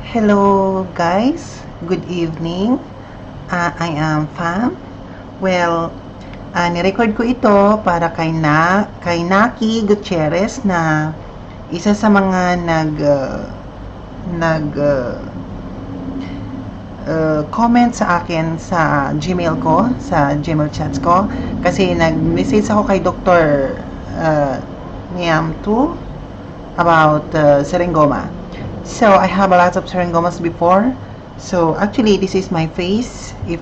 Hello guys, good evening. I am Fam. Well, nirecord ko ito para kay Naki Gutierrez na isa sa mga nag comment sa akin sa Gmail ko, sa Gmail chats ko kasi nag-message ako kay Dr. Niam 2 about Serengoma. So I have a lot of Serengomas before. So actually this is my face. If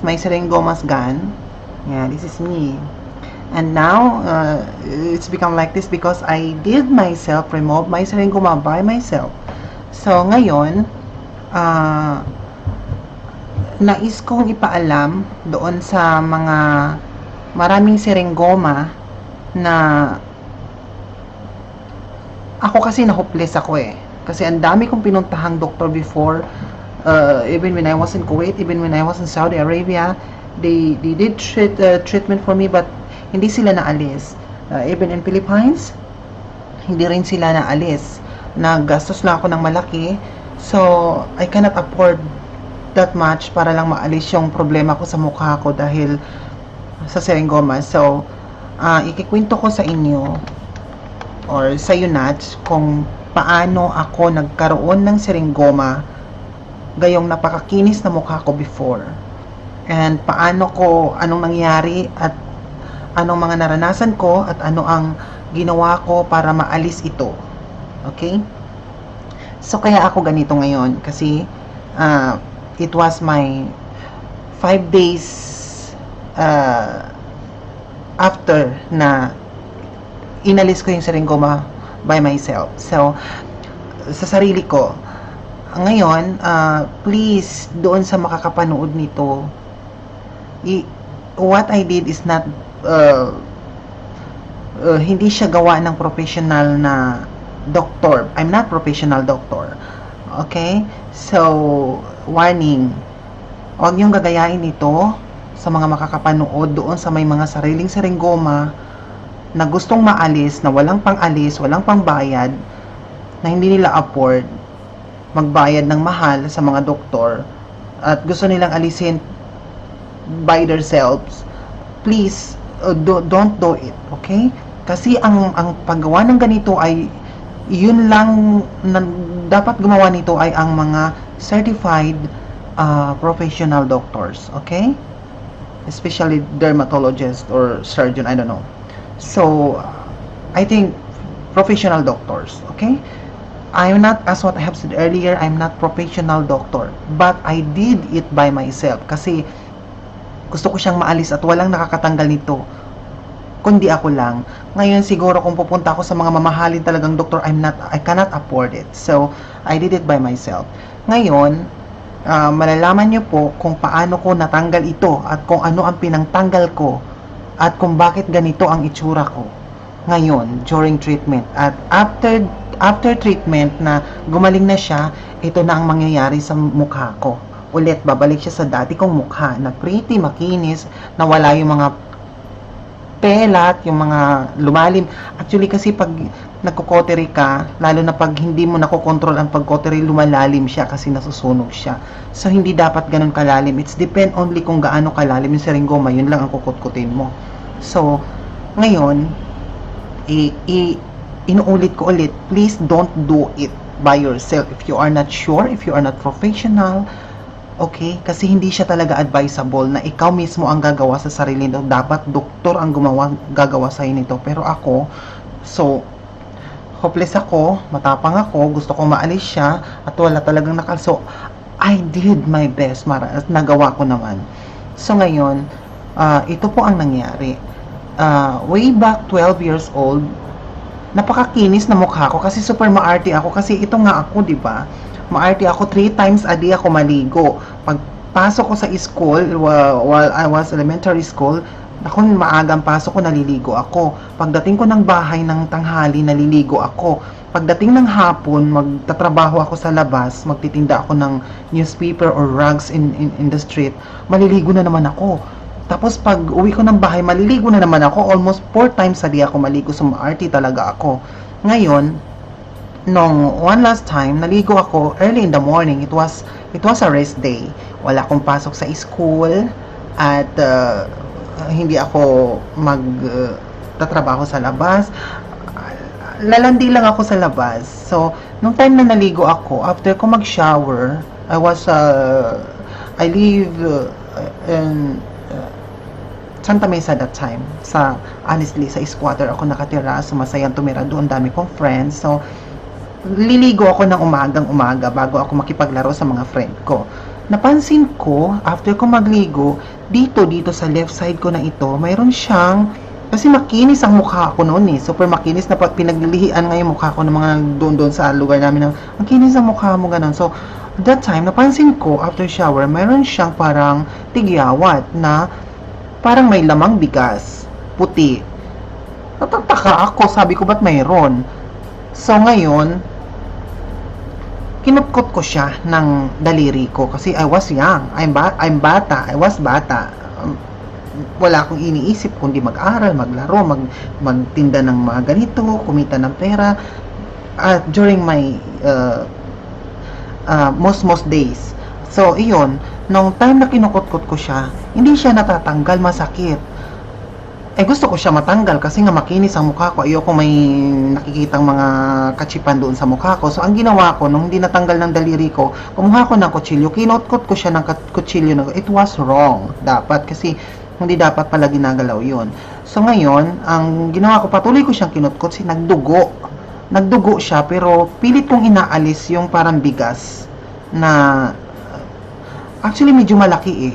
my Serengomas gone, yeah, this is me. And now it's become like this because I did myself remove my Serengoma by myself. So ngayon, nais kong ipaalam doon sa mga maraming Serengoma na ako kasi na-hopeless ako eh. Kasi ang dami kong pinuntahang doktor before, even when I was in Kuwait, even when I was in Saudi Arabia, they did treatment for me but hindi sila naalis. Even in Philippines, hindi rin sila naalis. Naggastos lang ako ng malaki. So, I cannot afford that much para lang maalis yung problema ko sa mukha ko dahil sa Serengoma. So, ikikwento ko sa inyo or sa Nats kung paano ako nagkaroon ng Serengoma gayong napakakinis na mukha ko before. And anong nangyari at anong mga naranasan ko at ano ang ginawa ko para maalis ito. Okay? So, kaya ako ganito ngayon kasi it was my 5 days after na inalis ko yung Serengoma by myself. So, sa sarili ko. Ngayon, please, doon sa makakapanood nito, what I did is not, hindi siya gawa ng professional na doctor. I'm not professional doctor. Okay? So, warning, huwag niyong gagayain ito sa mga makakapanood doon sa may mga sariling Serengoma na gustong maalis, na walang pang-alis, walang pang-bayad, na hindi nila afford magbayad ng mahal sa mga doktor at gusto nilang alisin by themselves. Please, don't do it, okay? Kasi ang paggawa ng ganito ay yun lang na dapat gumawa nito ay ang mga certified professional doctors, okay? Especially dermatologist or surgeon, I don't know. So, I think professional doctors, okay? I'm not, as what I have said earlier, I'm not professional doctor, but I did it by myself kasi gusto ko siyang maalis at walang nakakatanggal nito kundi ako lang. Ngayon siguro kung pupunta ako sa mga mamahalin talagang doktor, I cannot afford it. So, I did it by myself. Ngayon, malalaman niyo po kung paano ko natanggal ito at kung ano ang pinangtanggal ko at kung bakit ganito ang itsura ko ngayon during treatment. At after treatment na gumaling na siya, ito na ang mangyayari sa mukha ko. Ulit, babalik siya sa dati kong mukha na pretty, makinis, na wala yung mga pelat, yung mga lumalim. Actually kasi pag nagko-cautery ka, lalo na pag hindi mo nakokontrol ang pag-cautery, lumalalim siya kasi nasusunog siya. So, hindi dapat ganun kalalim. It's depend only kung gaano kalalim yung Serengoma, yun lang ang kukutkutin mo. So, ngayon, inuulit ko ulit, please don't do it by yourself if you are not sure, if you are not professional, okay? Kasi hindi siya talaga advisable na ikaw mismo ang gagawa sa sarili nito. Dapat doktor ang gagawa sa nito. Pero ako, so, hopeless ako, matapang ako, gusto kong maalis siya, at wala talagang So, I did my best, nagawa ko naman. So, ngayon, ito po ang nangyari. Way back 12 years old, napakakinis na mukha ko kasi super maarte ako kasi ito nga ako, di ba? Maarte ako, 3 times a day ako maligo. Pagpasok ko sa school, while I was elementary school, ako maagang pasok ko, naliligo ako. Pagdating ko ng bahay ng tanghali, naliligo ako. Pagdating ng hapon, magtatrabaho ako sa labas, magtitinda ako ng newspaper or rugs in the street, maliligo na naman ako. Tapos pag uwi ko ng bahay, maliligo na naman ako. Almost 4 times a day ako maligo. So maarte talaga ako. Ngayon, nung one last time, naligo ako early in the morning. It was a rest day. Wala akong pasok sa school at hindi ako tatrabaho sa labas. Lalandi lang ako sa labas. So, nung time na naligo ako, after ko mag-shower, I live in Santa Mesa that time. Honestly, sa squatter ako nakatira. So, masayang tumira doon. Dami kong friends. So, liligo ako ng umaga bago ako makipaglaro sa mga friend ko. Napansin ko, after ko magligo, dito sa left side ko na ito, mayroon siyang, kasi makinis ang mukha ko noon super makinis na pinaglilihian nga yung mukha ko ng mga doon sa lugar namin, ang kinis ang mukha mo ganun. So, that time, napansin ko, after shower, mayroon siyang parang tigyawat na parang may lamang bigas, puti. Natataka ako, sabi ko, ba't mayroon? So, ngayon, kinutkot ko siya ng daliri ko kasi I was young. I was bata. Wala akong iniisip kundi mag-aral, maglaro, magtinda ng mga ganito, kumita ng pera. During my most days. So, iyon, nung time na kinukutkot ko siya, hindi siya natatanggal, masakit. Gusto ko siya matanggal kasi nga makinis ang mukha ko. Ayoko may nakikitang mga kachipan doon sa mukha ko. So, ang ginawa ko, nung hindi natanggal ng daliri ko, kumuha ko ng kutsilyo, kinutkot ko siya ng kutsilyo. It was wrong. Dapat, kasi hindi dapat pala ginagalaw yun. So, ngayon, ang ginawa ko, patuloy ko siyang kinutkot, kasi nagdugo. Nagdugo siya, pero pilit kong inaalis yung parang bigas na, actually, medyo malaki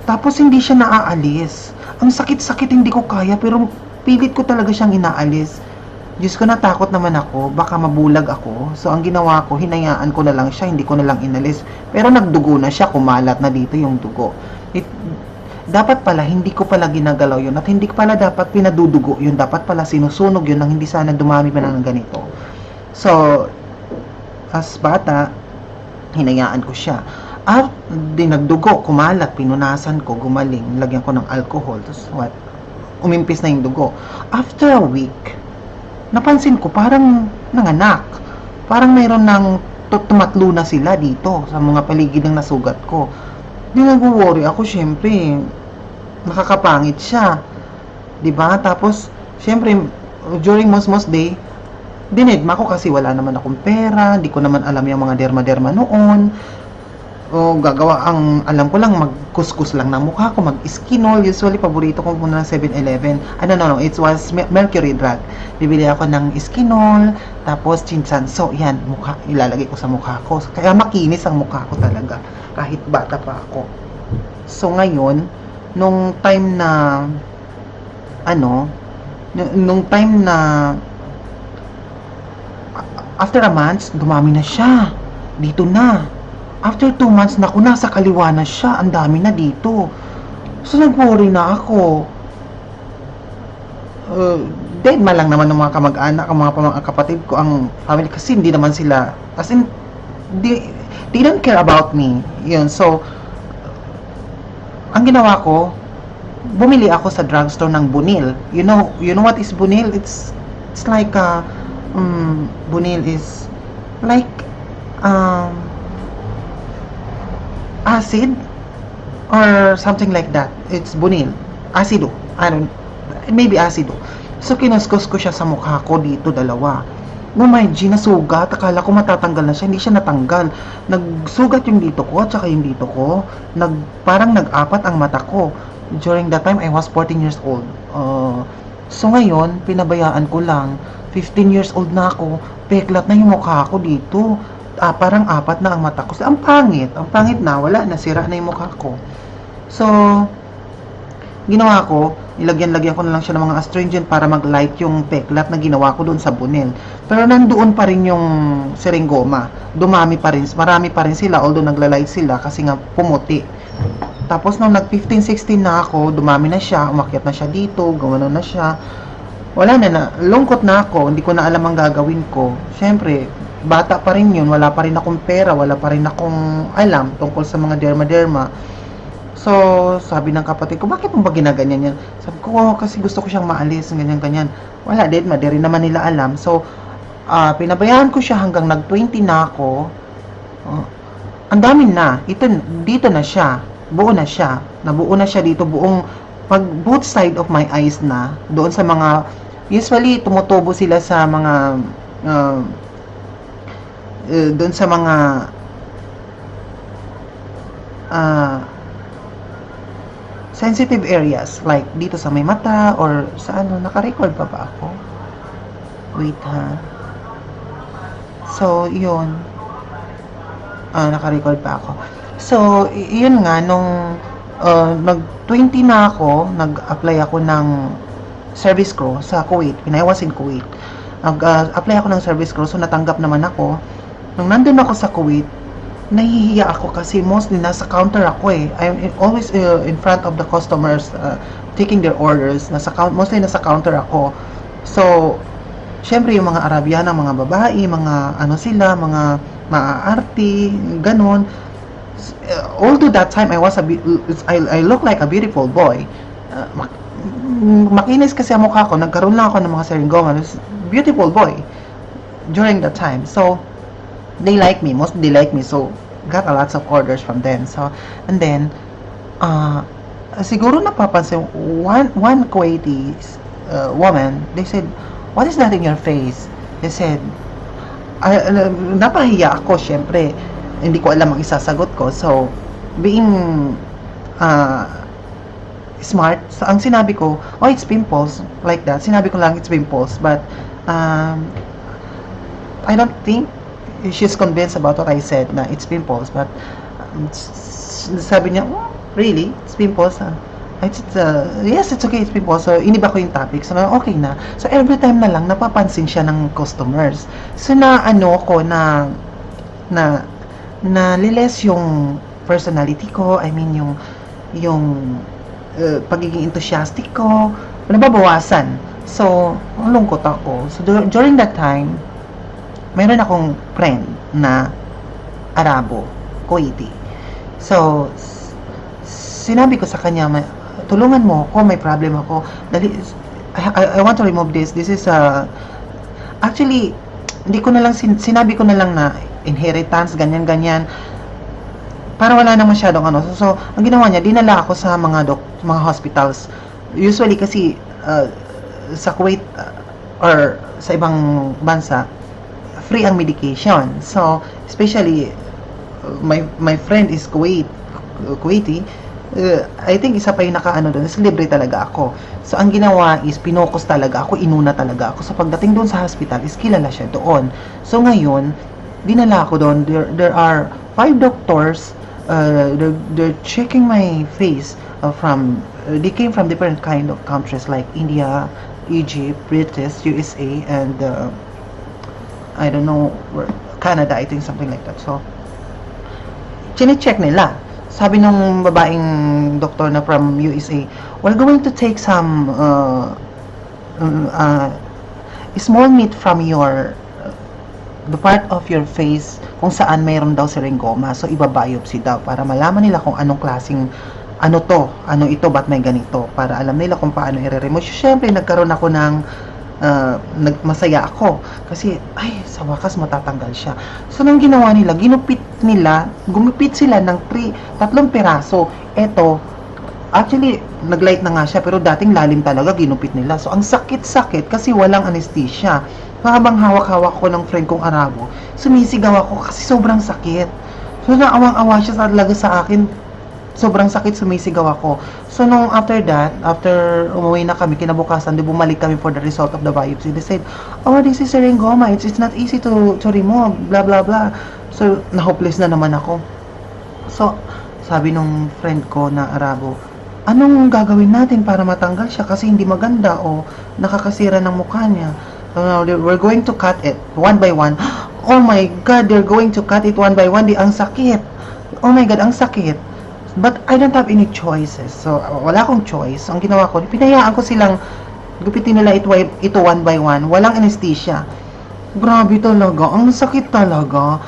Tapos, hindi siya naaalis. Ang sakit-sakit, hindi ko kaya, pero pilit ko talaga siyang inaalis. Diyos ko, natakot naman ako, baka mabulag ako. So, ang ginawa ko, hinayaan ko na lang siya, hindi ko na lang inalis. Pero nagdugo na siya, kumalat na dito yung dugo. Dapat pala, hindi ko pala ginagalaw yun, at hindi pala dapat pinadudugo yun. Dapat pala sinusunog yun, nang hindi sana dumami pa ng ganito. So, as bata, hinayaan ko siya. At dinagdugo, kumalat, pinunasan ko, gumaling, lagyan ko ng alcohol, tapos umimpis na yung dugo. After a week, napansin ko parang nanganak. Parang mayroon ng tumatlo na sila dito sa mga paligid ng nasugat ko. Di nag-worry ako, syempre, nakakapangit siya. Diba? Tapos, syempre, during most day, dinedma ko kasi wala naman akong pera, di ko naman alam yung mga derma-derma noon. Gagawa ang alam ko lang, magkuskus lang ng mukha ko, mag-skinol. Usually paborito ko muna ng 7-Eleven. No, it was Mercury Drug. Bibili ako ng skinol, tapos chinsanso, yan, mukha, ilalagay ko sa mukha ko. Kaya makinis ang mukha ko talaga kahit bata pa ako. So ngayon, nung time na after a month, dumami na siya. Dito na. After 2 months, nasa kaliwa na siya. Ang dami na dito. So, nag-worry na ako. Dead lang naman ng mga kamag-anak, ang mga kapatid ko, ang family, kasi hindi naman sila, as in, they don't care about me. Yun. So, ang ginawa ko, bumili ako sa drugstore ng Bunil. You know what is Bunil? It's like, Bunil is like, acid or something like that. It's Bunil. Acido. Maybe acido. So, kinuskus ko siya sa mukha ko dito, dalawa. No, my G, nasugat. Akala ko matatanggal na siya. Hindi siya natanggal. Nagsugat yung dito ko at saka yung dito ko. Parang nag-apat ang mata ko. During that time, I was 14 years old. So, ngayon, pinabayaan ko lang. 15 years old na ako. Peklat na yung mukha ko dito. Parang apat na ang mata ko. So, ang pangit na, wala na, sira na yung mukha ko. So, ginawa ko, nilagyan ko na lang siya ng mga astringent para mag-light yung peklat na ginawa ko doon sa Bunil. Pero nandoon pa rin yung seringoma. Marami pa rin sila, although nagla-light sila kasi nga pumuti. Tapos nung nag-15-16 na ako, dumami na siya, umakyat na siya dito, gumano na siya. Wala na, lungkot na ako, hindi ko na alam ang gagawin ko. Siyempre, bata pa rin yun, wala pa rin akong pera, wala pa rin akong alam tungkol sa mga derma-derma. So, sabi ng kapatid ko, bakit mo ba ginaganyan yan? Sabi ko, kasi gusto ko siyang maalis, ganyan-ganyan. Wala, di rin naman nila alam. So, pinabayaan ko siya hanggang nag-20 na ako. Ang dami na. Dito na siya. Buo na siya. Nabuo na siya dito. Pag both side of my eyes na. Doon sa mga, usually, tumutubo sila sa mga, doon sa mga, sensitive areas. Like, dito sa may mata, or sa ano, naka-record pa ba ako? Wait ha. So, yun. Naka-record pa ako. So, yun nga, nung nag-20 na ako, nag-apply ako ng service crew sa Kuwait. When I was in Kuwait. Nag-apply ako ng service crew, so natanggap naman ako. Nung nandun ako sa Kuwait, nahihiya ako kasi mostly nasa counter ako eh. I'm always in front of the customers, taking their orders. Mostly nasa counter ako. So, syempre yung mga Arabiana, mga babae, mga ano sila, mga maaarti, ganon. Although that time I look like a beautiful boy. Makinis kasi ang mukha ko, nagkaroon lang ako ng mga seringoma. Beautiful boy during that time. So, they like me, mostly they like me. So, got a lots of orders from them. So, and then, siguro napapansin, one Kuwaiti woman, they said, "What is that in your face?" They said, napahiya ako, syempre. Hindi ko alam ang isasagot ko. So, being smart, so, ang sinabi ko, "Oh, it's pimples." Like that. Sinabi ko lang, it's pimples. But, I don't think she's convinced about what I said na it's pimples. But, sabi niya, "Oh, really? It's pimples?" Yes, it's okay, it's pimples. So, iniba ko yung topic. So, okay na. So, every time na lang, napapansin siya ng customers. So, liles yung personality ko. I mean, yung pagiging enthusiastic ko, nababawasan. So, ang lungkot ako. So, during that time, mayroon akong friend na Arabo, Kuwaiti. So, sinabi ko sa kanya, tulungan mo ako, may problem ako. I want to remove this. This is actually, hindi ko na lang, sinabi ko na lang na inheritance, ganyan-ganyan. Para wala na masyadong ano. So, ang ginawa niya, dinala ako sa mga hospitals. Usually kasi, sa Kuwait, or sa ibang bansa, free ang medication. So, especially, my friend is Kuwaiti. I think isa pa yung nakaano doon, is libre talaga ako. So, ang ginawa is, pinokus talaga ako, inuna talaga ako. So, pagdating doon sa hospital, is kilala siya doon. So, ngayon, dinala ako doon. There are 5 doctors, they're checking my face they came from different kind of countries like India, Egypt, British, USA, and I don't know, Canada, I think, something like that. So, chine-check nila. Sabi nung babaeng doktor na from USA, "We're going to take some small meat from the part of your face kung saan mayroon daw seringoma. So, ibabiopsy daw para malaman nila kung anong klaseng ano ito, ba't may ganito, para alam nila kung paano i-remove." Siyempre, nagkaroon ako ng masaya ako kasi sa wakas matatanggal siya. So, nang ginawa nila, gumupit sila ng 3 piraso. Eto, actually, naglight na nga siya, pero dating lalim talaga, ginupit nila. So, ang sakit-sakit kasi walang anesthesia. Habang hawak-hawak ko ng friend kong Arabo, sumisigaw ako kasi sobrang sakit. So, naawang-awa siya talaga sa akin. Sobrang sakit, sumisigaw ako. So, after umuwi na kami, kinabukasan, bumalik kami for the result of the biopsy. They said, "Oh, this is seringoma. It's not easy to remove, blah, blah, blah." So, na-hopeless na naman ako. So, sabi nung friend ko na Arabo, "Anong gagawin natin para matanggal siya? Kasi hindi maganda o nakakasira ng mukha niya." We're going to cut it one by one. Oh my God, they're going to cut it one by one. Ang sakit. Oh my God, ang sakit. But I don't have any choices. So, wala akong choice. Ang ginawa ko, pinayaan ko silang gupitin nila ito one by one. Walang anesthesia. Grabe talaga. Ang sakit talaga.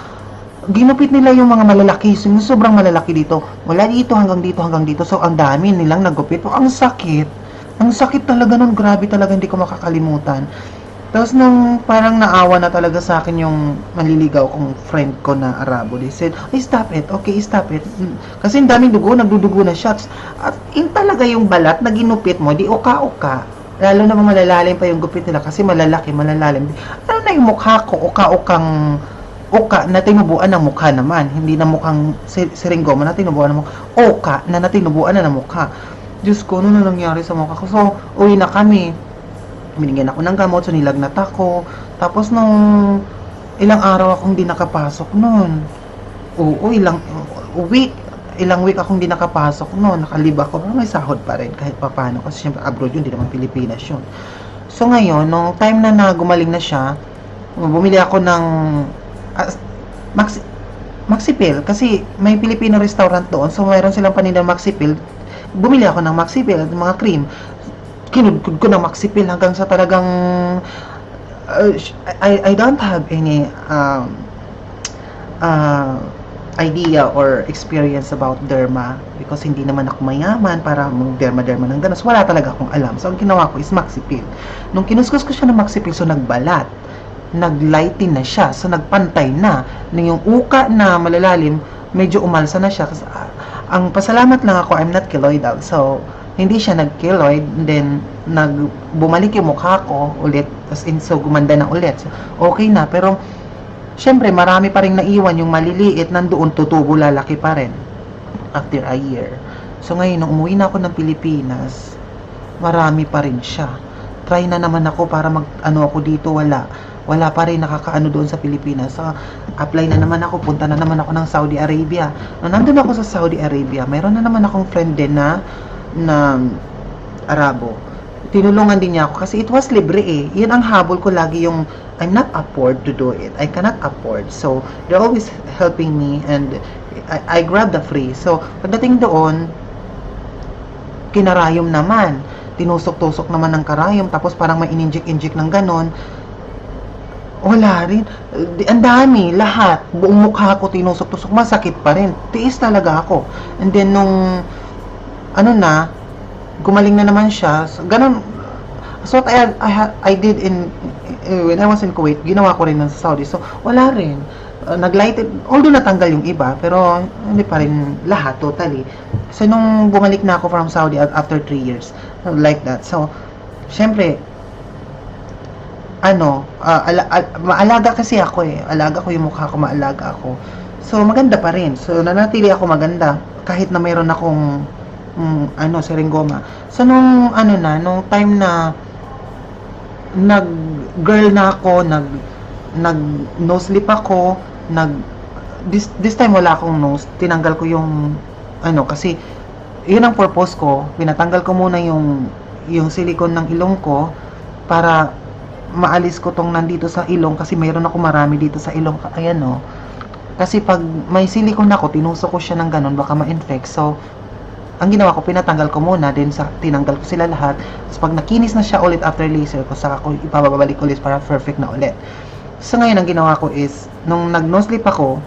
Ginupit nila yung mga malalaki. So, sobrang malalaki dito. Wala dito hanggang dito hanggang dito. So, ang dami nilang nagupit. Ang sakit. Ang sakit talaga nun. Grabe talaga. Hindi ko makakalimutan. Tapos nung parang naawa na talaga sa akin yung manliligaw kong friend ko na Arabo, they said, "Ay, stop it, okay, stop it." Kasi ang daming dugo, nagdudugo na siya. At yun talaga yung balat na ginupit mo, di uka-uka. Lalo na malalalim pa yung gupit nila kasi malalaki, malalalim. Ano na yung mukha ko, uka-ukang uka na tinubuan ng mukha naman. Hindi na mukhang siringgoma na tinubuan ng mukha. Uka na natinubuan na ng mukha. Diyos ko, ano na nangyari sa mukha ko? So, uwi na kami. Binigyan ako ng gamot, so nilagnat ako. Tapos nung ilang araw akong hindi nakapasok noon. Oo, ilang week akong hindi nakapasok noon. Nakalib ako, pero may sahod pa rin kahit papaano. Kasi syempre abroad yun, hindi naman Pilipinas yun. So ngayon, nung time na gumaling na siya, bumili ako ng Maxipil. Kasi may Filipino restaurant doon. So mayroon silang paninda Maxipil. Bumili ako ng Maxipil at mga cream. Kinudkod ko ng Maxipil hanggang sa talagang I don't have any idea or experience about derma because hindi naman ako mayaman para mag-derma ng ganas. Wala talaga akong alam. So ang ginawa ko is Maxipil. Nung kinuskus ko siya ng Maxipil, so nagbalat, naglighten na siya, so nagpantay na yung uka na malalalim, medyo umalsa na siya. Kasi ang pasalamat lang ako, I'm not keloidal, so hindi siya nag-keloid, then bumalik yung mukha ko ulit, so gumanda na ulit. So, okay na, pero syempre marami pa rin naiwan yung maliliit, nandoon tutubo, lalaki pa rin after a year. So ngayon, nung umuwi na ako ng Pilipinas, marami pa rin siya. Try na naman ako para ako dito, wala pa rin nakakaano doon sa Pilipinas. So, apply na naman ako, punta na naman ako ng Saudi Arabia. Nung nandun ako sa Saudi Arabia, mayroon na naman akong friend din na Arabo. Tinulungan din niya ako kasi it was libre eh. Yun ang habol ko lagi, yung I'm not afford to do it. I cannot afford. So, they're always helping me and I grab the free. So, pagdating doon, kinarayom naman. Tinusok-tusok naman ng karayom. Tapos parang may ininjik-injik ng ganon. Wala rin. Ang dami, lahat. Buong mukha ko tinusok-tusok. Masakit pa rin. Tiis talaga ako. And then, nung gumaling na naman siya. So, ganun. So, what I did when I was in Kuwait, ginawa ko rin sa Saudi. So, wala rin. Naglighted, although natanggal yung iba, pero hindi pa rin lahat, totally. So, nung bumalik na ako from Saudi after 3 years, like that. So, syempre, maalaga kasi ako eh. Alaga ko yung mukha ko, maalaga ako. So, maganda pa rin. So, nanatili ako maganda kahit na mayroon akong siringgoma. So, nung time na nag-girl na ako, nose lip ako, this time wala akong nose, tinanggal ko yung, kasi, yun ang purpose ko, pinatanggal ko muna yung silicone ng ilong ko, para, maalis ko tong nandito sa ilong, kasi mayroon ako marami dito sa ilong, ayan o, kasi pag may silicone ako, tinusok ko siya ng ganun, baka ma-infect, so, ang ginawa ko, pinatanggal ko muna, then tinanggal ko sila lahat. Tapos pag nakinis na siya ulit after laser ko, saka ko ipababalik ulit para perfect na ulit. So ngayon, ang ginawa ko is, nung nag-nose slip ako,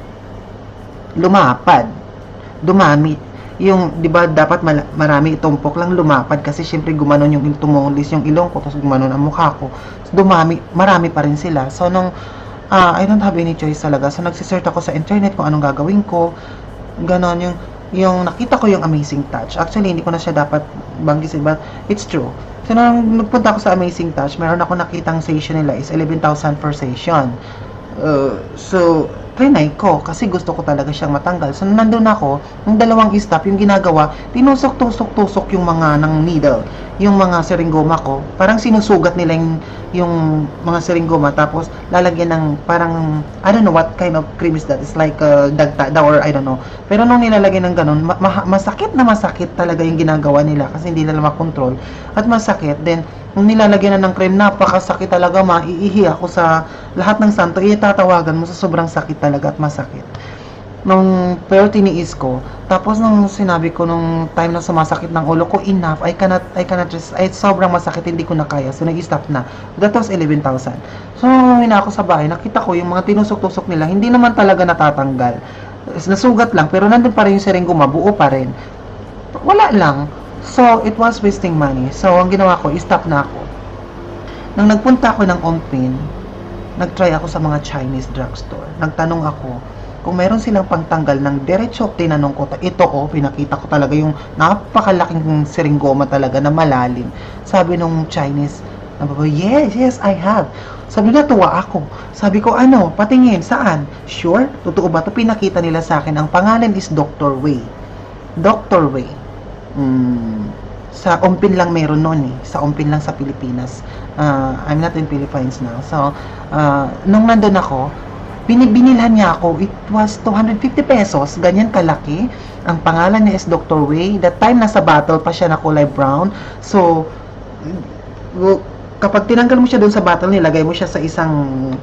dumami. Yung, di ba, dapat marami itumpok lang, lumapad. Kasi syempre gumanon yung tumulis yung ilong ko, tapos gumanon ang mukha ko. So, marami pa rin sila. So, nung, I don't have any choice talaga. So, nagsisert ako sa internet kung anong gagawin ko. Ganon yung nakita ko yung Amazing Touch. Actually, hindi ko na siya dapat banggitin, but it's true. So, nung nagpunta ako sa Amazing Touch, meron ako nakitang session nila is 11,000 per session. So, trinay ko kasi gusto ko talaga siyang matanggal. So, nandun ako, yung dalawang stop, yung ginagawa, tinusok-tusok-tusok yung mga ng needle, yung mga siringgoma ko. Parang sinusugat nila yung mga siringgoma, tapos lalagyan ng parang, I don't know what kind of cream is that. It's like dagta or I don't know. Pero nung nilalagyan ng ganun, masakit talaga yung ginagawa nila kasi hindi nila makontrol. At masakit. Then, nung nilalagyan na ng cream, napakasakit talaga, maiihi ako sa lahat ng santo, itatawagan mo sa sobrang sakit talaga at masakit. Pero tiniis ko. Tapos nung sinabi ko, nung time na sumasakit ng ulo ko, enough, I cannot just, sobrang masakit, hindi ko na kaya. So, nag-stop na. That was 11,000. So, nung ako sa bahay, nakita ko yung mga tinusok-tusok nila, hindi naman talaga natatanggal. Nasugat lang, pero nandun pa rin yung siringgoma, buo pa rin. Wala lang. So, it was wasting money. So, ang ginawa ko, stop na ako. Nang nagpunta ako ng Ongpin, nag-try ako sa mga Chinese drugstore. Nagtanong ako kung meron silang pangtanggal ng diretso. Tinanong ko, ito pinakita ko talaga yung napakalaking siringgoma talaga na malalim. Sabi nung Chinese, yes, I have. Sabi na, tuwa ako. Sabi ko, ano, patingin, saan? Sure? Totoo ba ito? Pinakita nila sa akin. Ang pangalan is Dr. Wei. Dr. Wei. Sa Ongpin lang meron noon eh. Sa Ongpin lang sa Pilipinas. I'm not in Philippines now. So, nung nandun ako, binilhan niya ako. It was 250 pesos. Ganyan kalaki. Ang pangalan niya is Dr. Wei. That time, nasa bottle pa siya na kulay brown. So, kapag tinanggal mo siya doon sa bottle, nilagay mo siya sa isang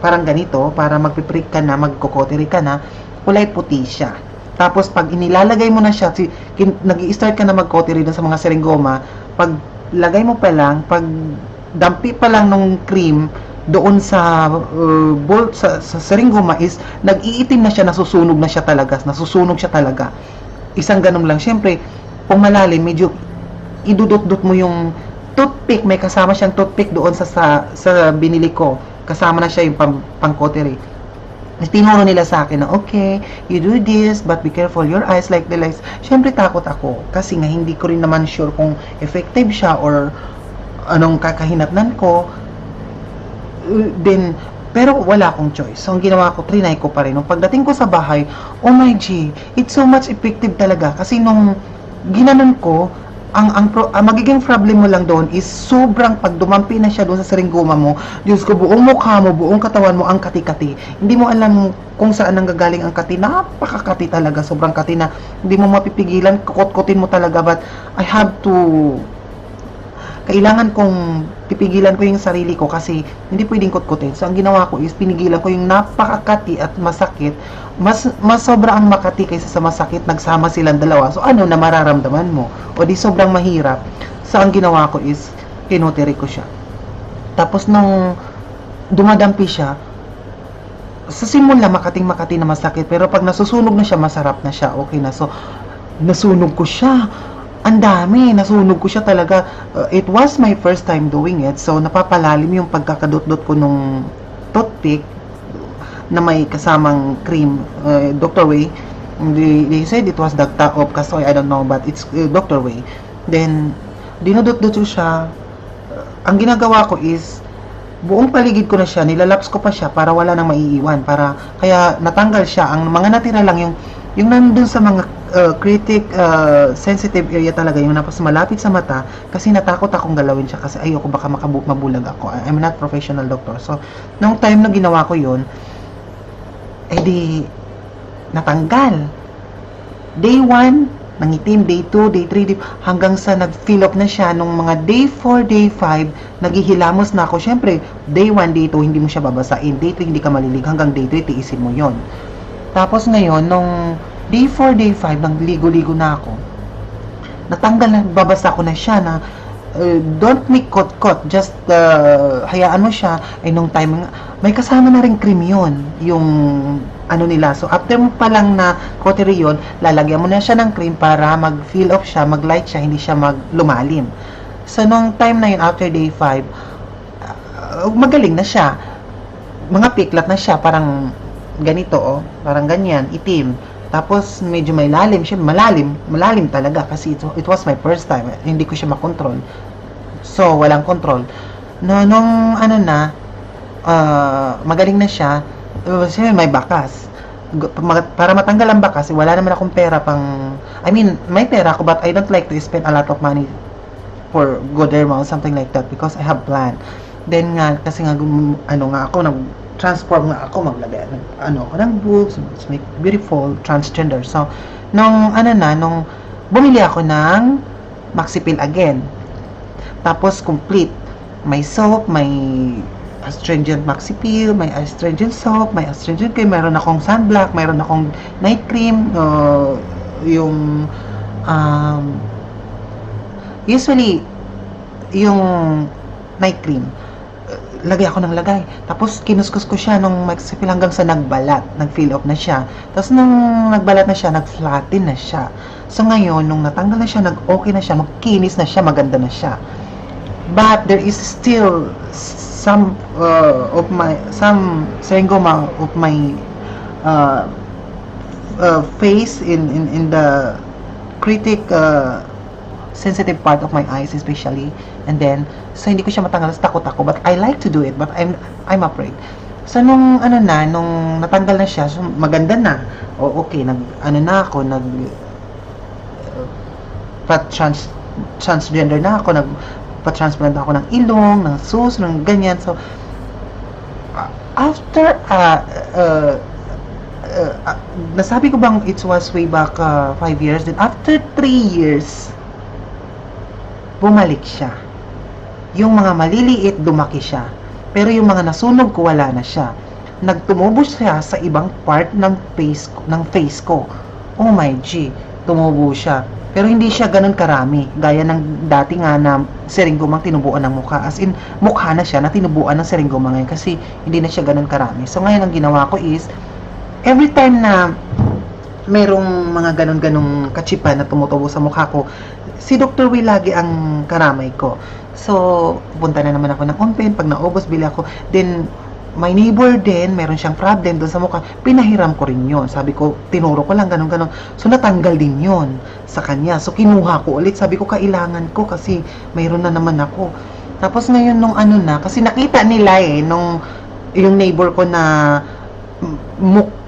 parang ganito para magpiprik ka na, magkokoteri ka na, kulay puti siya. Tapos pag inilalagay mo na siya, nag-i-start ka na magkoteri doon sa mga siringgoma, pag lagay mo pa lang, pag dampi pa lang ng cream doon sa bolt sa siringgoma is nag-iitim na siya, nasusunog siya talaga. Isang ganun lang. Syempre, kung malalim, medyo idudot-dot mo yung toothpick, may kasama siyang toothpick doon sa binili ko. Kasama na siya yung pang-cautery. Tinuro nila sa akin na, okay, you do this, but be careful, your eyes like the lights. Siyempre, takot ako. Kasi nga, hindi ko rin naman sure kung effective siya or anong kakahinatnan ko. Then, pero wala akong choice. So, ang ginawa ko, trinay ko pa rin. Nung pagdating ko sa bahay, oh my G, it's so much effective talaga. Kasi nung ginanon ko, ang magiging problem mo lang doon is sobrang pag dumampi na siya doon sa siringgoma mo, Diyos ko, buong mukha mo, buong katawan mo ang kati-kati. Hindi mo alam kung saan nanggagaling ang kati. Napakakati talaga, sobrang kati na hindi mo mapipigilan, kukot-kutin mo talaga. But I have to, kailangan kong pipigilan ko yung sarili ko kasi hindi pwedeng kutkutin. So, ang ginawa ko is pinigilan ko yung napakakati at masakit. Mas sobra ang makati kaysa sa masakit. Nagsama silang dalawa. So, ano na mararamdaman mo? O di sobrang mahirap. So, ang ginawa ko is kinoteri ko siya. Tapos, nung dumadampi siya, sa simula makating-makati na masakit. Pero pag nasusunog na siya, masarap na siya. Okay na. So, nasunog ko siya. Ang dami, nasunog ko siya talaga. It was my first time doing it. So, napapalalim yung pagkakadot-dot ko nung toothpick na may kasamang cream. Dr. Wei. They said it was Dr. of Kasoy. I don't know, but it's Dr. Wei. Then, dinudot-dot ko siya. Ang ginagawa ko is, buong paligid ko na siya, nilalaps ko pa siya para wala nang maiiwan. Kaya natanggal siya. Ang mga natira lang yung nandun sa mga sensitive area talaga, yung napos malapit sa mata, kasi natakot akong galawin siya kasi ayoko baka mabulag ako. I'm not professional doctor. So, nung time na ginawa ko yun, di natanggal. Day 1, nangitim. Day 2, day 3, hanggang sa nag-fill up na siya. Nung mga day 4, day 5, naghihilamos na ako. Syempre, day 1, day 2, hindi mo siya babasain. Day 3, hindi ka malilig. Hanggang day 3, tiisin mo yon. Tapos ngayon, nung day 4, day 5, nagligo-ligo na ako. Natanggal na, babasa ko na siya na don't make kot-kot, just hayaan mo siya. Nung time, may kasama na rin cream yun, yung ano nila. So, after mo pa lang na cautery yun, lalagyan mo na siya ng cream para mag-fill off siya, mag-light siya, hindi siya lumalim. So, nung time na yun, after day 5, magaling na siya. Mga piklat na siya, parang ganito, parang ganyan, itim. Tapos, medyo may lalim siya. Malalim talaga kasi it was my first time. Hindi ko siya makontrol. So, walang control. Nung ano na, magaling na siya, may bakas. Para matanggal ang bakas, wala naman akong pera may pera ako, but I don't like to spend a lot of money for Goderma or something like that because I have plan. Then nga, kasi nga, transform nga ako, maglagay ako ng boobs, make beautiful transgender. So, nung bumili ako ng Maxipil again. Tapos, complete. May soap, may astringent Maxipil, may astringent soap, may astringent cream, mayroon akong sunblock, mayroon akong night cream, yung usually, yung night cream, lagay ako ng lagay. Tapos, kinuskus ko siya nung Maxipil hanggang sa nagbalat. Nag-fill up na siya. Tapos, nung nagbalat na siya, nag-flatten na siya. So, ngayon, nung natanggal na siya, nag-okay na siya, magkinis na siya, maganda na siya. But, there is still some seringoma of my uh, face in the critic sensitive part of my eyes especially, and then so hindi ko siya matanggal, takot ako, but I like to do it, but I'm afraid. So nung natanggal na siya, so maganda na, okay, transgender na ako, pa-transplant ako ng ilong, ng sus, ng ganyan. So after nasabi ko bang it was way back 5 years, then after 3 years bumalik siya. Yung mga maliliit, lumaki siya. Pero yung mga nasunog ko, wala na siya. Nagtumubo siya sa ibang part ng face ko. Oh my G, tumubo siya. Pero hindi siya ganun karami. Gaya ng dati nga na seringomang tinubuan ng mukha. As in, mukha na siya na tinubuan ng seringoma ngayon kasi hindi na siya ganun karami. So ngayon ang ginawa ko is, every time na merong mga ganun-ganong kachipan na tumutubo sa mukha ko, si Dr. Will lagi ang karamay ko. So, punta na naman ako ng open. Pag naubos, bili ako. Then, my neighbor din, meron siyang problem doon sa mukha. Pinahiram ko rin yon. Sabi ko, tinuro ko lang, ganun-ganun. So, natanggal din yon sa kanya. So, kinuha ko ulit. Sabi ko, kailangan ko kasi mayroon na naman ako. Tapos ngayon, kasi nakita nila yung neighbor ko na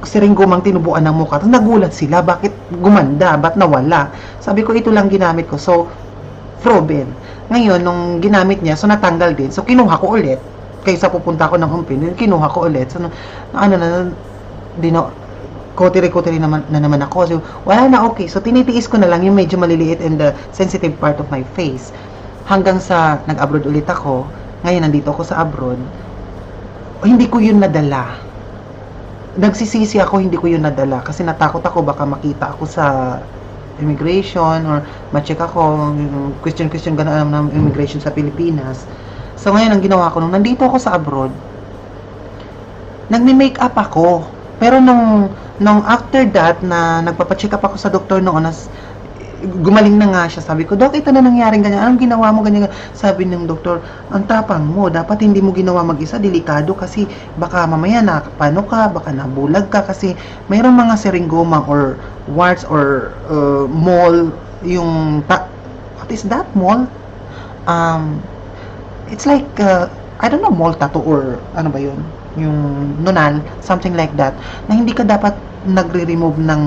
seringomang tinubuan ng mukha. Tapos nagulat sila, bakit gumanda, ba't nawala? Sabi ko, ito lang ginamit ko. So, proven. Ngayon, nung ginamit niya, so natanggal din. So, kinuha ko ulit. Kaysa pupunta ako ng umpin, kinuha ko ulit. So, kotiri-kotiri na naman ako. So, wala na, okay. So, tinitiis ko na lang yung medyo maliliit and the sensitive part of my face. Hanggang sa nag-abroad ulit ako. Ngayon, nandito ako sa abroad. Hindi ko yun nadala. Nagsisisi ako, hindi ko yun nadala kasi natakot ako baka makita ako sa immigration or ma-check ako, question gano'n ng immigration sa Pilipinas. So ngayon ang ginawa ko, nung nandito ako sa abroad, nagme-make up ako. Pero nung after that na nagpapa-check up ako sa doktor noon, gumaling na nga siya. Sabi ko, Dok, ito na nangyaring ganyan. Anong ginawa mo ganyan? Sabi ng doktor, ang tapang mo. Dapat hindi mo ginawa mag-isa. Delikado kasi baka mamaya nakapano ka, baka nabulag ka kasi mayroong mga seringoma or warts or mole. What is that? Mole? It's like, I don't know, mole tattoo or ano ba yun? Yung nunal, something like that. Na hindi ka dapat nagre-remove ng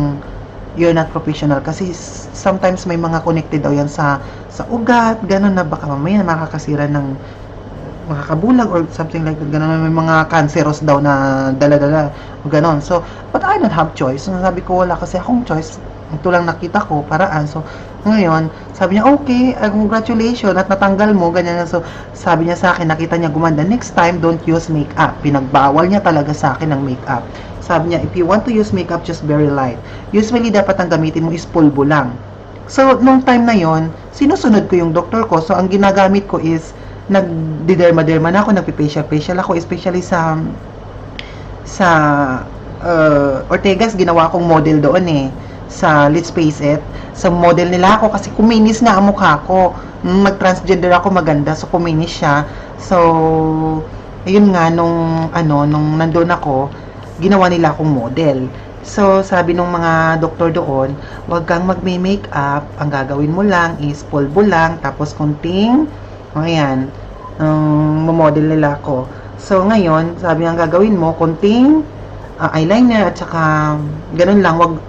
you're not professional kasi sometimes may mga connected daw yan sa ugat, gano'n na baka mamaya makakasira ng makakabulag or something like that, gano'n, may mga cancerous daw na dala-dala o gano'n. So, but I don't have choice. So, sabi ko, wala kasi akong choice. Ito lang nakita ko, paraan. So, ngayon, sabi niya, okay, congratulations at natanggal mo, ganyan. So, sabi niya sa akin, nakita niya gumanda, next time, don't use makeup. Pinagbawal niya talaga sa akin ng makeup. Sabi niya, if you want to use makeup, just very light. Usually, dapat ang gamitin mo is pulbo lang. So, nung time na yon, sinusunod ko yung doktor ko. So, ang ginagamit ko is, nagdiderma-derma na ako, nagpipacial-facial ako, especially sa Ortegas, ginawa kong model doon sa Let's Face It. Sa model nila ako, kasi kuminis nga ang mukha ko. Nung nag-transgender ako, maganda, so kuminis siya. So, ayun nga, nung nandun ako, ginawa nila akong model. So, sabi nung mga doktor doon, huwag kang magme-makeup, ang gagawin mo lang is pulbo lang, tapos kunting, ayan, model nila ako. So, ngayon, sabi ang gagawin mo, kunting eyeliner, at saka, ganun lang, wag,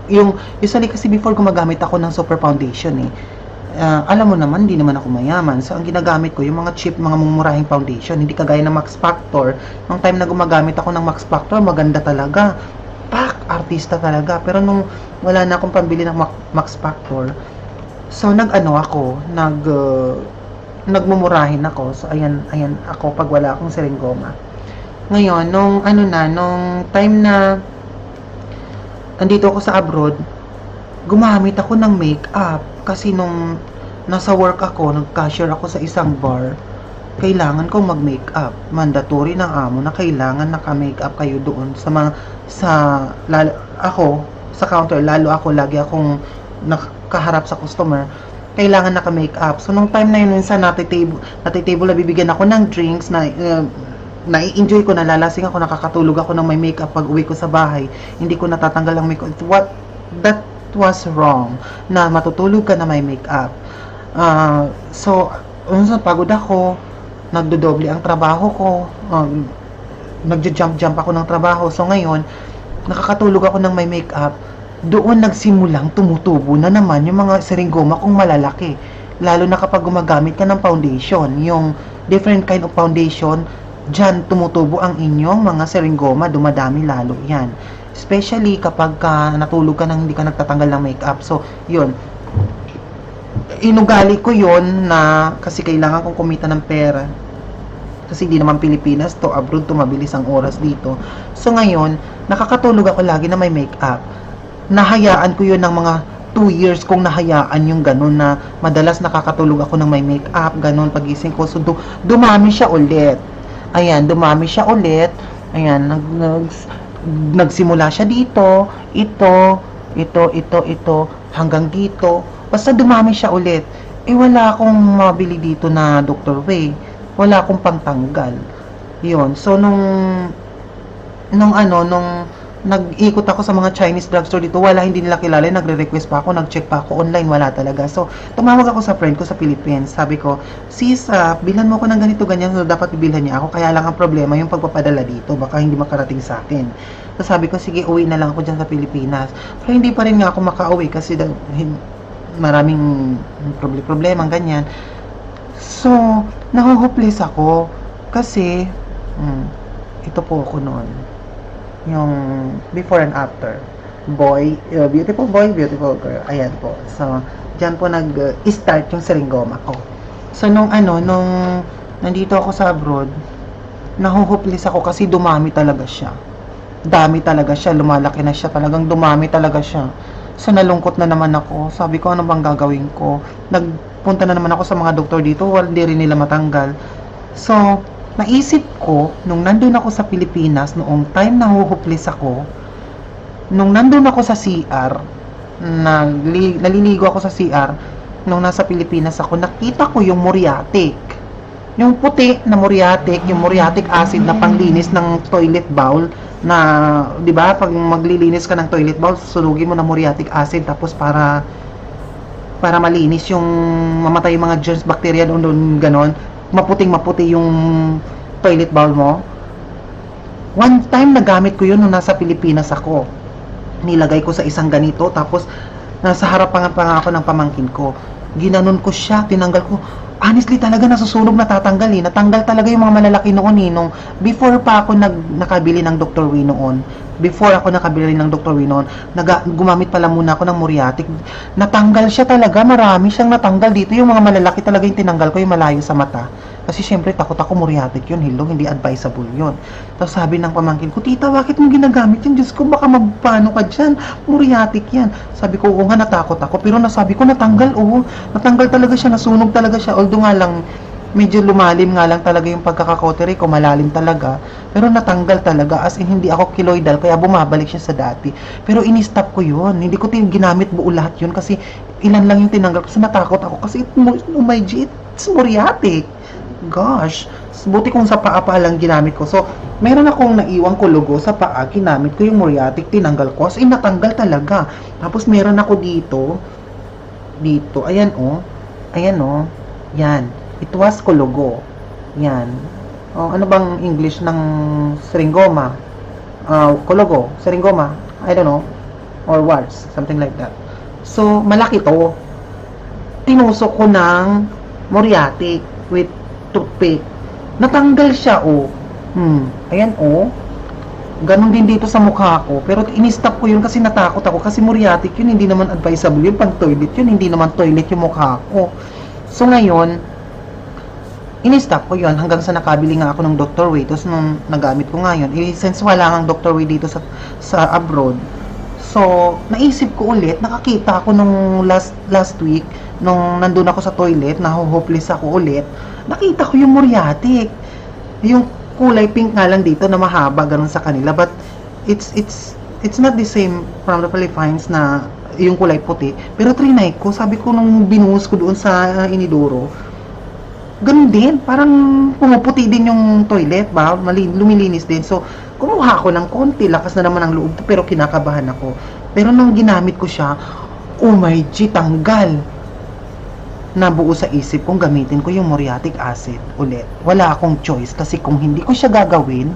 usually kasi before gumagamit ako ng super foundation alam mo naman, hindi naman ako mayaman. So, ang ginagamit ko, yung mga cheap, mga mumurahing foundation, hindi kagaya ng Max Factor. Nung time na gumagamit ako ng Max Factor, maganda talaga. Artista talaga. Pero nung wala na akong pambili ng Max Factor, so, nagmumurahin ako. So, ayan ako pag wala akong seringoma. Ngayon, nung time na andito ako sa abroad, gumamit ako ng makeup. Kasi nung nasa work ako, nag-cashier ako sa isang bar, kailangan kong mag-makeup. Mandatory ng amo na kailangan naka-makeup kayo doon sa counter. Lalo ako, lagi akong nakaharap sa customer. Kailangan naka-makeup. So, nung time na yun, minsan natitable na bibigyan ako ng drinks na nai-enjoy ko, nalalasing ako, nakakatulog ako ng may makeup pag uwi ko sa bahay. Hindi ko natatanggal ang makeup. That was wrong, na matutulog ka na may makeup. So, pagod ako, nagdodoble ang trabaho ko, nagja-jump ako ng trabaho. So ngayon, nakakatulog ako ng may makeup. Doon nagsimulang tumutubo na naman yung mga seringoma kong malalaki. Lalo na kapag gumagamit ka ng foundation, yung different kind of foundation, dyan tumutubo ang inyong mga seringoma, dumadami lalo yan. Especially kapag natulog ka nang hindi ka nagtatanggal ng makeup. So, yun. Inugali ko yun na kasi kailangan kong kumita ng pera. Kasi hindi naman Pilipinas to, abroad to, mabilis ang oras dito. So ngayon, nakakatulog ako lagi na may makeup. Nahayaan ko yun ng mga 2 years kong nahayaan yung ganun na madalas nakakatulog ako ng may makeup, ganun pagising ko. So dumami siya ulit. Ayan, dumami siya ulit. Ayan, nagsimula siya dito, ito, hanggang dito. Basta dumami siya ulit. Wala akong mabili dito na Dr. Way. Wala akong pangtanggal. Yun. So, nung nag-ikot ako sa mga Chinese drugstore dito, hindi nila kilala. Nagre-request pa ako, nag-check pa ako online, wala talaga. So, tumawag ako sa friend ko sa Philippines. Sabi ko, sis, bilhan mo ko ng ganito, ganyan. So, dapat bibilhan niya ako. Kaya lang ang problema, yung pagpapadala dito. Baka hindi makarating sa akin. So, sabi ko, sige, uwi na lang ako dyan sa Pilipinas. Pero hindi pa rin nga ako makauwi kasi maraming problema, ganyan. So, nahuhuplis ako kasi ito po ako noon. Yung before and after. Beautiful boy, beautiful girl. Ayan po. So, dyan po nag-start yung seringoma ko. So, nung nandito ako sa abroad, nahuhuplis ako kasi dumami talaga siya. Dami talaga siya, lumalaki na siya, talagang dumami talaga siya. So, nalungkot na naman ako. Sabi ko, ano bang gagawin ko? Nagpunta na naman ako sa mga doktor dito, hindi rin nila matanggal. So, naisip ko, nung nandun ako sa Pilipinas, noong time na huhuplis ako, nung nandun ako sa CR, naliligo ako sa CR, nung nasa Pilipinas ako, nakita ko yung muriatic. Yung puti na muriatic, yung muriatic acid na panglinis ng toilet bowl, na, di ba, pag maglilinis ka ng toilet bowl, sunugin mo ng muriatic acid tapos para malinis yung mamatay yung mga germs, bacteria doon ganon, maputing-maputi yung toilet bowl mo. One time nagamit ko yun nung nasa Pilipinas ako. Nilagay ko sa isang ganito, tapos nasa harapan pa ako ng pamangkin ko. Ginanon ko siya, tinanggal ko. Honestly talaga nasusunog, natatanggal eh. Natanggal talaga yung mga malalaki noon eh. Nung before pa ako nakabili ng Dr. Wee noon. Before ako nakabili ng Dr. Wee noon, gumamit pala muna ako ng muriatic. Natanggal siya talaga, marami siyang natanggal dito. Yung mga malalaki talaga yung tinanggal ko, yung malayo sa mata. Kasi syempre takot ako, muriatic yun, hindi advisable yun. Tapos sabi ng pamangkin ko, tita, bakit mo ginagamit yun? Diyos ko, baka magpaano ka dyan, muriatic yan. Sabi ko, oo nga, natakot ako. Pero nasabi ko, natanggal, oo. Natanggal talaga siya, nasunog talaga siya. Although nga lang, medyo lumalim nga lang talaga yung pagkakakotere ko, malalim talaga. Pero natanggal talaga, as in hindi ako kiloidal, kaya bumabalik siya sa dati. Pero in-stop ko yun, hindi ko ginamit buo lahat yun kasi ilan lang yung tinanggal kasi natakot ako kasi oh my G, it's muriatic. Gosh, buti kung sa paa pa lang ginamit ko. So, meron akong naiwang kulugo sa paa, ginamit ko yung muriatic, tinanggal ko. As in, natanggal talaga. Tapos, meron ako dito, ayan oh, yan. It was kulugo. Yan. Oh, ano bang English ng seringoma? Kulugo, seringoma, I don't know, or warts, something like that. So, malaki to. Tinusok ko ng muriatic with toothpick. Natanggal siya, oh. Ayan, oh. Ganon din dito sa mukha ko. Pero in-stop ko yun kasi natakot ako. Kasi muriatic yun, hindi naman advisable yun. Pag toilet yun, hindi naman toilet yung mukha ko. So, ngayon, in-stop ko yun hanggang sa nakabili nga ako ng Dr. Way. Tapos, nung nagamit ko nga yun, since wala nga Dr. Way dito sa abroad, so, naisip ko ulit, nakakita ako nung last week, nung nandun ako sa toilet, nahuhopeless ako ulit, nakita ko yung muriatic. Yung kulay pink nga lang dito na mahaba, ganun sa kanila. But, it's not the same from the Philippines na yung kulay puti. Pero trinay ko, sabi ko nung binuhos ko doon sa inidoro, ganun din, parang pumuputi din yung toilet ba, lumilinis din. So, kumuha ako ng konti, lakas na naman ang loob ko, pero kinakabahan ako. Pero nung ginamit ko siya, oh my G, tanggal. Nabuo sa isip kong gamitin ko yung muriatic acid ulit. Wala akong choice kasi kung hindi ko siya gagawin,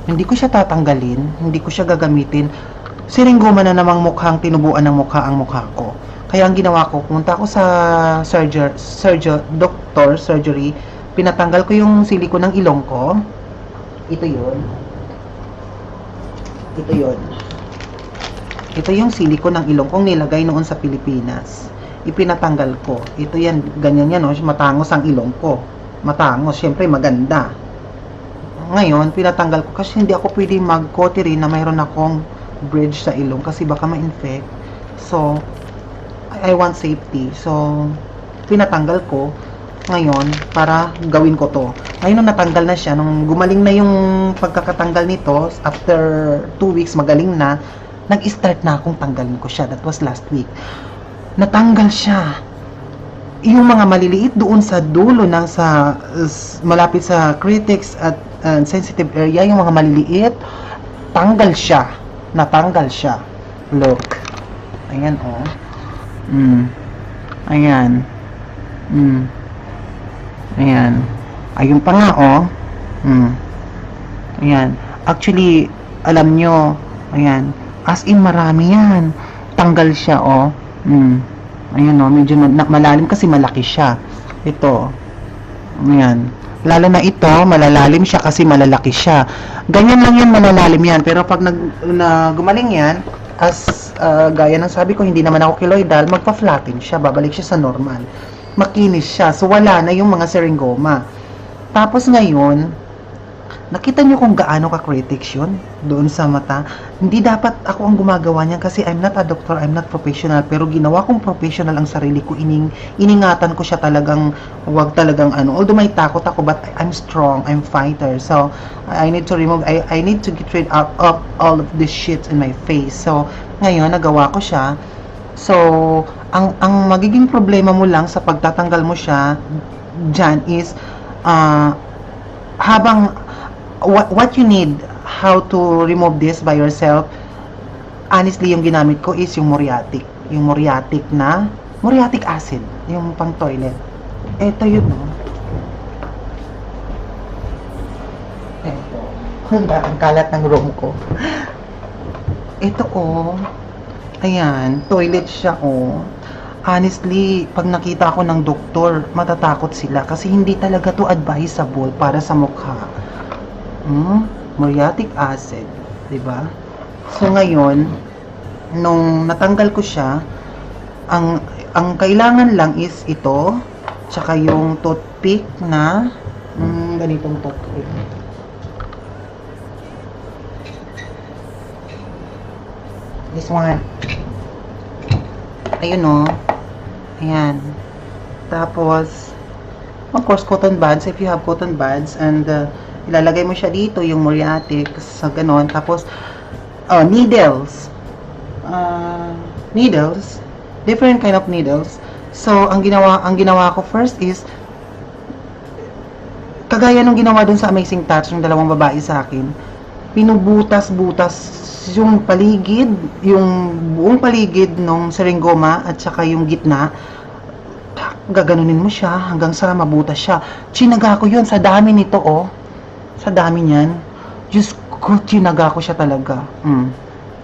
hindi ko siya tatanggalin, hindi ko siya gagamitin, siringgoma na namang mukhang tinubuan ng mukha ang mukha ko. Kaya ang ginawa ko, pumunta ako sa surgery, pinatanggal ko yung siliko ng ilong ko. Ito yun. Ito yun. Ito yung siliko ng ilong kong nilagay noon sa Pilipinas. Ipinatanggal ko. Ito yan, ganyan yan, no? Matangos ang ilong ko. Matangos, syempre maganda. Ngayon, pinatanggal ko kasi hindi ako pwede mag-cautery na mayroon akong bridge sa ilong kasi baka ma-infect. So, I want safety. So, pinatanggal ko ngayon para gawin ko to. Ngayon nung natanggal na siya, nung gumaling na yung pagkakatanggal nito, after 2 weeks magaling na, nag-start na akong tanggalin ko siya. That was last week. Natanggal siya. Yung mga maliliit doon sa dulo ng malapit sa critics at sensitive area, yung mga maliliit, tanggal siya. Natanggal siya. Look. Ayan, oh. Ayan. Ayan. Ayun pa nga, oh. Ayan. Actually, alam nyo, ayan. As in, marami yan. Tanggal siya, oh. Ayan, oh. Medyo malalim kasi malaki siya. Ito. Ayan. Lalo na ito, malalalim siya kasi malalaki siya. Ganyan lang yan, malalalim yan. Pero pag gumaling yan, gaya ng sabi ko, hindi naman ako keloidal, magpa-flatten siya, babalik siya sa normal. Makinis siya. So, wala na yung mga seringoma. Tapos ngayon, nakita nyo kung gaano ka-critics yun doon sa mata. Hindi dapat ako ang gumagawa niyan kasi I'm not a doctor, I'm not professional. Pero ginawa kong professional ang sarili ko. Iningatan ko siya talagang, wag talagang ano. Although may takot ako, but I'm strong, I'm fighter. So, I need to remove, I need to get rid of all of this shit in my face. So, ngayon, nagawa ko siya. So, ang magiging problema mo lang sa pagtatanggal mo siya dyan is what you need, how to remove this by yourself. Honestly, yung ginamit ko is yung muriatic acid, yung pang toilet. Ito yun, no? Ito. Ang kalat ng room ko. Ito, oh. Ayan, toilet siya, oh. Honestly, pag nakita ako ng doktor, matatakot sila kasi hindi talaga to advisable para sa mukha. Muriatic acid, 'di ba? So ngayon, nung natanggal ko siya, ang kailangan lang is ito, tsaka yung toothpick na ganitong toothpick. This one. Ayun, oh. Ayan. Tapos, of course, cotton buds, if you have cotton buds, and ilalagay mo siya dito, yung muriatic, sa ganon. Tapos, needles. Needles. Different kind of needles. So, ang ginawa ko first is, kagaya nung ginawa dun sa Amazing Touch, ng dalawang babae sa akin, pinubutas-butas yung paligid, yung buong paligid ng seringoma at saka yung gitna. Gaganunin mo siya hanggang sa mabutas siya. Chinaga ko yun sa dami nito, oh. Sa dami niyan. Diyos ko, chinaga ko siya talaga.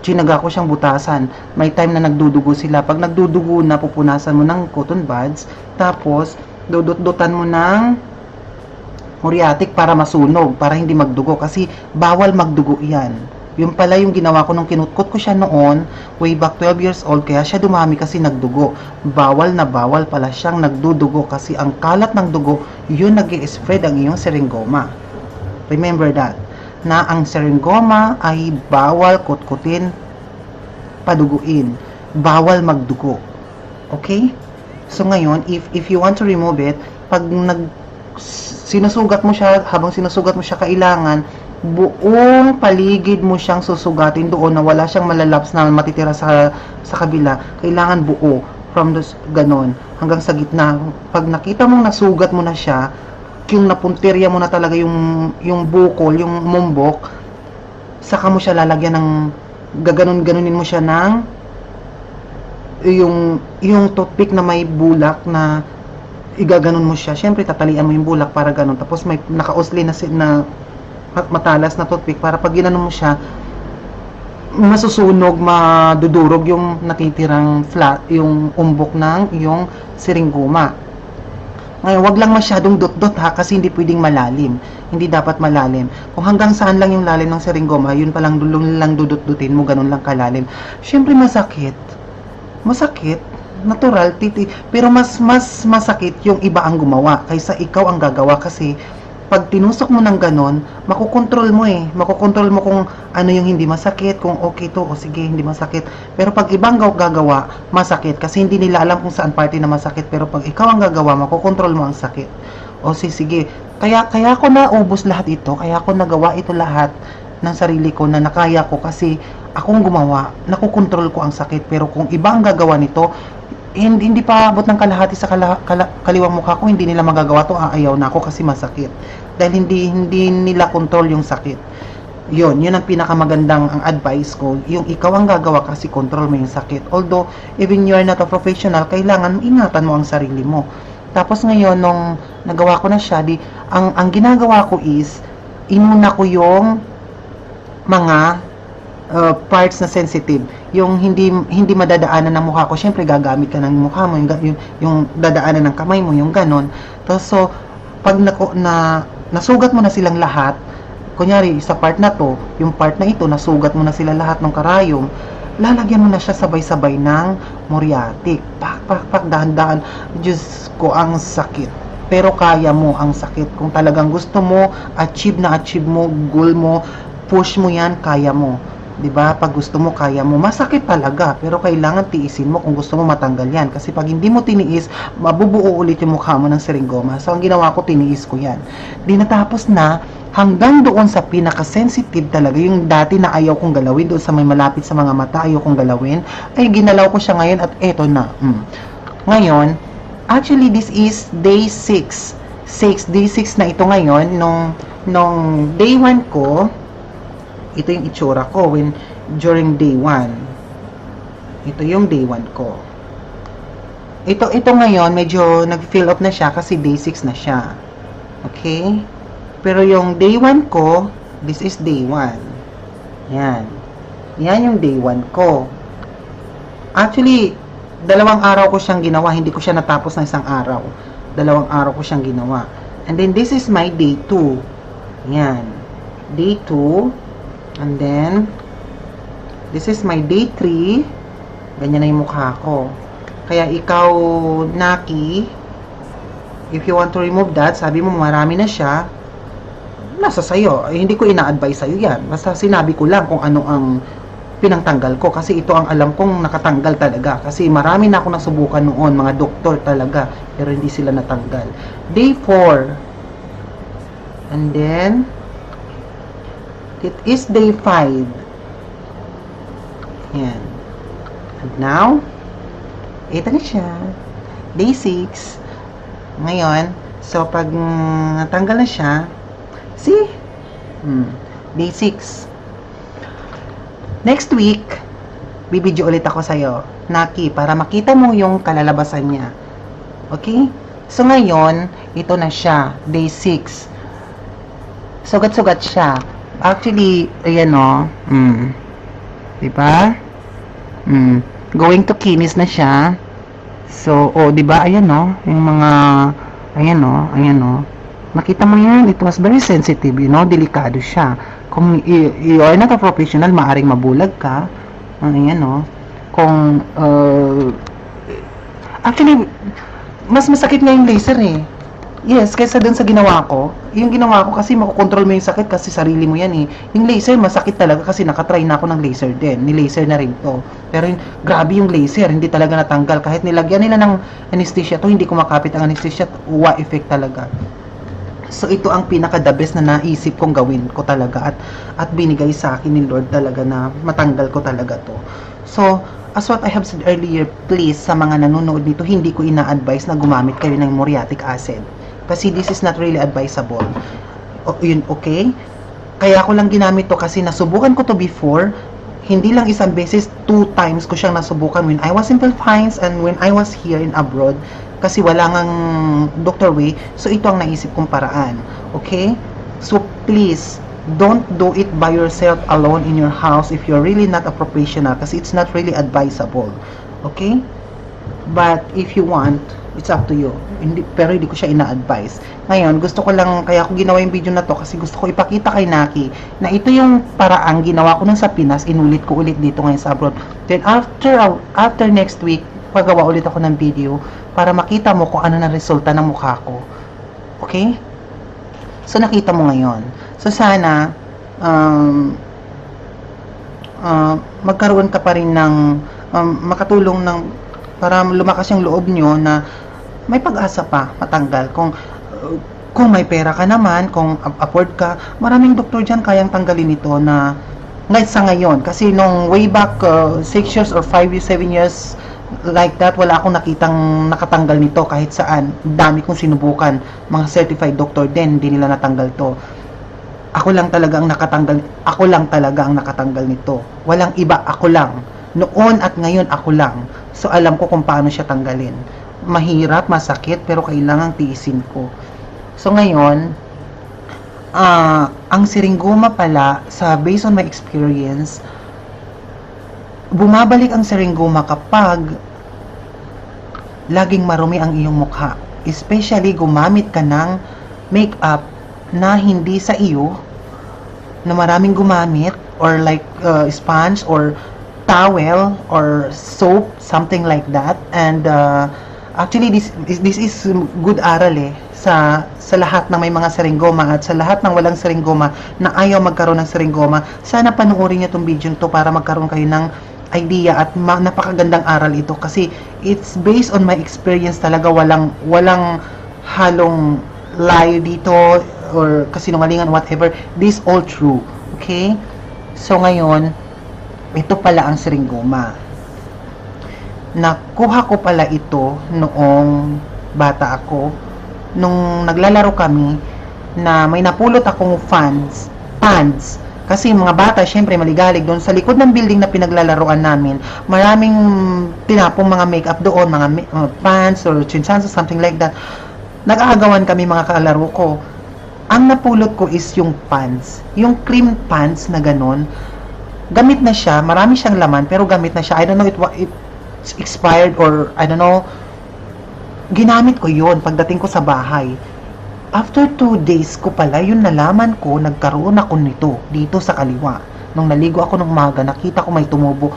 Chinaga ko siyang butasan. May time na nagdudugo sila. Pag nagdudugo na, pupunasan mo ng cotton buds. Tapos, dudut-dutan mo ng muriatic para masunog, para hindi magdugo. Kasi, bawal magdugo yan. Yung pala yung ginawa ko nung kinutkot ko siya noon, way back 12 years old, kaya siya dumami kasi nagdugo. Bawal na bawal pala siyang nagdudugo kasi ang kalat ng dugo, yun nag-i-spread ang iyong seringoma. Remember that, na ang seringoma ay bawal kutkutin, paduguin. Bawal magdugo. Okay? So ngayon, if you want to remove it, pag sinusugat mo siya, habang sinusugat mo siya, kailangan buong paligid mo siyang susugatin doon na wala siyang malalaps na matitira sa kabila. Kailangan buo from ganon hanggang sa gitna. Pag nakita mong nasugat mo na siya, yung napuntirya mo na talaga yung bukol, yung mumbok, saka mo siya lalagyan ng, gaganon-ganunin mo siya ng, yung toothpick na may bulak na igaganon mo siya. Syempre tatalian mo yung bulak para ganon. Tapos may nakausli na matalas na toothpick para pag ginanon mo siya, masusunog, madudurog yung natitirang flat, yung umbok ng yung siringguma. Ngayon, wag lang masyadong dot-dot ha, kasi hindi pwedeng malalim. Hindi dapat malalim. Kung hanggang saan lang yung lalim ng siringguma, yun pa lang dudot-dutin mo, ganun lang kalalim. Syempre masakit. Masakit. Natural, pero mas masakit yung iba ang gumawa kaysa ikaw ang gagawa, kasi pag tinusok mo ng ganon, makukontrol mo makukontrol mo kung ano yung hindi masakit, kung okay to, o sige, hindi masakit. Pero pag ibang gagawa, masakit, kasi hindi nila alam kung saan parte na masakit. Pero pag ikaw ang gagawa, makukontrol mo ang sakit. O sige, kaya ko naubos lahat ito, kaya ko nagawa ito lahat ng sarili ko, na nakaya ko, kasi akong gumawa, nakukontrol ko ang sakit. Pero kung ibang gagawa nito, hindi pa abot ng kalahati sa kaliwang mukha ko, hindi nila magagawa to, aayaw na ako kasi masakit. Dahil hindi nila control yung sakit. Yun ang pinakamagandang ang advice ko. Yung ikaw ang gagawa, kasi control mo yung sakit. Although, even you are not a professional, kailangan ingatan mo ang sarili mo. Tapos ngayon, nung nagawa ko na siya, ang ginagawa ko is, inuna ko yung mga parts na sensitive, yung hindi madadaanan ng mukha ko. Syempre gagamit ka ng mukha mo, yung dadaanan ng kamay mo, yung ganon. So pag nasugat mo na silang lahat, kunyari sa part na to, yung part na ito, nasugat mo na sila lahat ng karayom, lalagyan mo na siya sabay-sabay ng muriatic. Pak, dahan-dahan. Diyos ko, ang sakit. Pero kaya mo ang sakit. Kung talagang gusto mo, achieve mo, goal mo, push mo yan, kaya mo. 'Di ba? Pag gusto mo, kaya mo. Masakit talaga, pero kailangan tiisin mo kung gusto mo matanggal 'yan. Kasi pag hindi mo tiniis, mabubuo ulit yung mukha mo ng siringgoma. So ang ginawa ko, tiniis ko 'yan. Di natapos na, hanggang doon sa pinaka-sensitive talaga, yung dati na ayaw kong galawin, doon sa may malapit sa mga mata, ayaw kong galawin, ay ginalaw ko siya ngayon, at eto na. Ngayon, actually this is day 6. Day 6 na ito ngayon. Nung day 1 ko, ito yung itsura ko during day 1. Ito yung day 1 ko. Ito ngayon, medyo nag-fill up na siya kasi day 6 na siya. Okay? Pero yung day 1 ko, this is day 1. Yan. Yan yung day 1 ko. Actually, 2 araw ko siyang ginawa. Hindi ko siya natapos ng 1 araw. 2 araw ko siyang ginawa. And then, this is my day 2. Yan. Day 2. And then, this is my day 3. Ganyan na yung mukha ko. Kaya ikaw, Naki, if you want to remove that, sabi mo marami na siya, nasa sayo. Hindi ko ina-advise sa'yo yan. Basta sinabi ko lang kung ano ang pinangtanggal ko. Kasi ito ang alam kong nakatanggal talaga. Kasi marami na ako nasubukan noon, mga doktor talaga. Pero hindi sila natanggal. Day 4. And then, it is day 5. Yan. And now, ito na siya. Day 6. Ngayon, so pag natanggal na siya, see? Day 6. Next week, bibidyo ulit ako sa'yo, Naki, para makita mo yung kalalabasan niya. Okay? So ngayon, ito na siya. Day 6. Sugat-sugat siya. Actually, ayan o. Diba? Going to kinis na siya. So, diba? Ayan o. Yung mga, ayan o. Nakita mo yan? It was very sensitive, delikado siya. Kung you are not a professional, maaring mabulag ka. Ayan o. Kung, actually, mas masakit nga yung laser eh. Yes, kaysa dun sa ginawa ko. Yung ginawa ko kasi makokontrol mo yung sakit kasi sarili mo yan eh. Yung laser, masakit talaga kasi nakatry na ako ng laser din. Ni-laser na rin to. Pero grabe yung laser, hindi talaga natanggal. Kahit nilagyan nila ng anesthesia to, hindi kumakapit ang anesthesia. Uwa effect talaga. So ito ang pinaka-the best na naisip kong gawin ko talaga. At binigay sa akin ni Lord talaga na matanggal ko talaga to. So, as what I have said earlier, please, sa mga nanonood nito, hindi ko ina-advise na gumamit kayo ng muriatic acid. Kasi this is not really advisable. Yun, okay? Kaya ko lang ginamit to kasi nasubukan ko to before. Hindi lang isang beses, 2 times ko siyang nasubukan when I was in Philippines and when I was here in abroad. Kasi wala ngang Dr. Way. So, ito ang naisip kong paraan. Okay? So, please, don't do it by yourself alone in your house if you're really not a professional kasi it's not really advisable. Okay? But, if you want, it's up to you. Pero hindi ko siya ina-advise. Ngayon, gusto ko lang, kaya ko ginawa yung video na to kasi gusto ko ipakita kay Naki na ito yung paraang ginawa ko nun sa Pinas, inulit ko ulit dito ngayon sa abroad. Then, after next week, pagawa ulit ako ng video para makita mo kung ano na resulta ng mukha ko. Okay? So, nakita mo ngayon. So, sana, magkaroon ka pa rin ng, makatulong ng, para lumakas yung loob nyo na may pag-asa pa matanggal. Kung may pera ka naman, kung afford ka, maraming doktor dyan kayang tanggalin ito na, sa ngayon. Kasi nung way back, 6 years or 5 years, 7 years, like that, wala akong nakitang nakatanggal nito kahit saan. Dami kong sinubukan. Mga certified doctor din, hindi nila natanggal to. Ako lang talaga ang nakatanggal nito. Walang iba, ako lang. Noon at ngayon, ako lang. So, alam ko kung paano siya tanggalin. Mahirap, masakit, pero kailangang tiisin ko. So, ngayon, ang siringgoma pala, based on my experience, bumabalik ang siringgoma kapag laging marumi ang iyong mukha. Especially, gumamit ka ng makeup na hindi sa iyo, na maraming gumamit, or like sponge, or towel, or soap, something like that. And actually, this is good aral sa lahat ng may mga siringgoma at sa lahat ng walang siringgoma na ayaw magkaroon ng siringgoma. Sana panoorin niyo itong video to para magkaroon kayo ng idea at napakagandang aral ito kasi it's based on my experience talaga. Walang halong lie dito or kasinungalingan, whatever. This all true. Okay? So ngayon, ito pala ang siringgoma. Nakuha ko pala ito noong bata ako. Nung naglalaro kami na may napulot akong pans. Kasi mga bata, syempre maligalig doon sa likod ng building na pinaglalaroan namin. Maraming tinapong mga makeup doon, mga pants or chinchans or something like that. Nag-aagawan kami mga kalaro ko. Ang napulot ko is yung pants. Yung cream pants na ganon. Gamit na siya, marami siyang laman, pero gamit na siya. I don't know it's expired or I don't know. Ginamit ko yun pagdating ko sa bahay. After 2 days ko pala, yun nalaman ko, nagkaroon ako nito dito sa kaliwa. Nung naligo ako ng umaga, nakita ko may tumubo.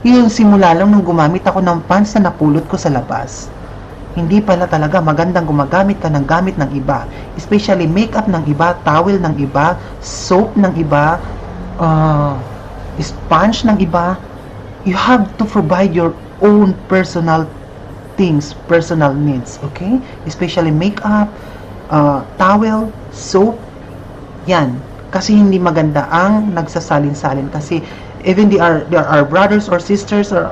Yun, simula lang nung gumamit ako ng pants na napulot ko sa labas. Hindi pala talaga magandang gumagamit ka ng gamit ng iba. Especially makeup ng iba, towel ng iba, soap ng iba, sponge ng iba. You have to provide your own personal things, personal needs, okay? Especially makeup, towel, soap, yan. Kasi hindi maganda ang nagsasalin-salin. Kasi even they are our brothers or sisters or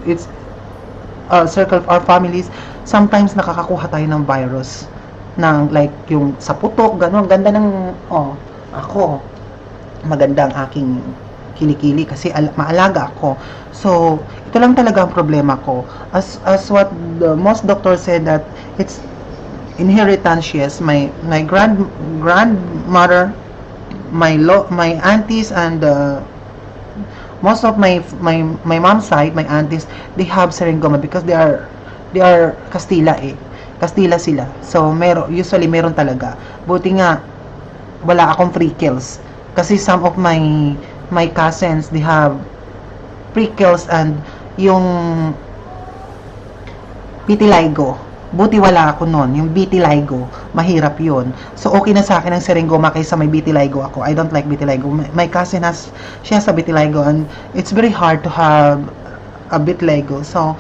it's circle of our families, sometimes nakakakuha tayo ng virus. Ng like yung sa putok, gano'n. Ganda ng, ako, maganda ang aking kilikili kasi maalaga ako. So, ito lang talaga ang problema ko. As what the most doctors said that it's inheritance. Yes, my grandmother, my aunties, and most of my mom's side, my aunties, they have siringgoma because they are Kastila Kastila sila. So usually meron talaga. Buti nga wala akong prickles kasi some of my cousins, they have prickles and yung vitiligo. Buti wala ako nun. Yung vitiligo, mahirap yun. So, okay na sa akin ang siringgoma kaysa may vitiligo ako. I don't like vitiligo. My cousin she has a vitiligo and it's very hard to have a vitiligo. So,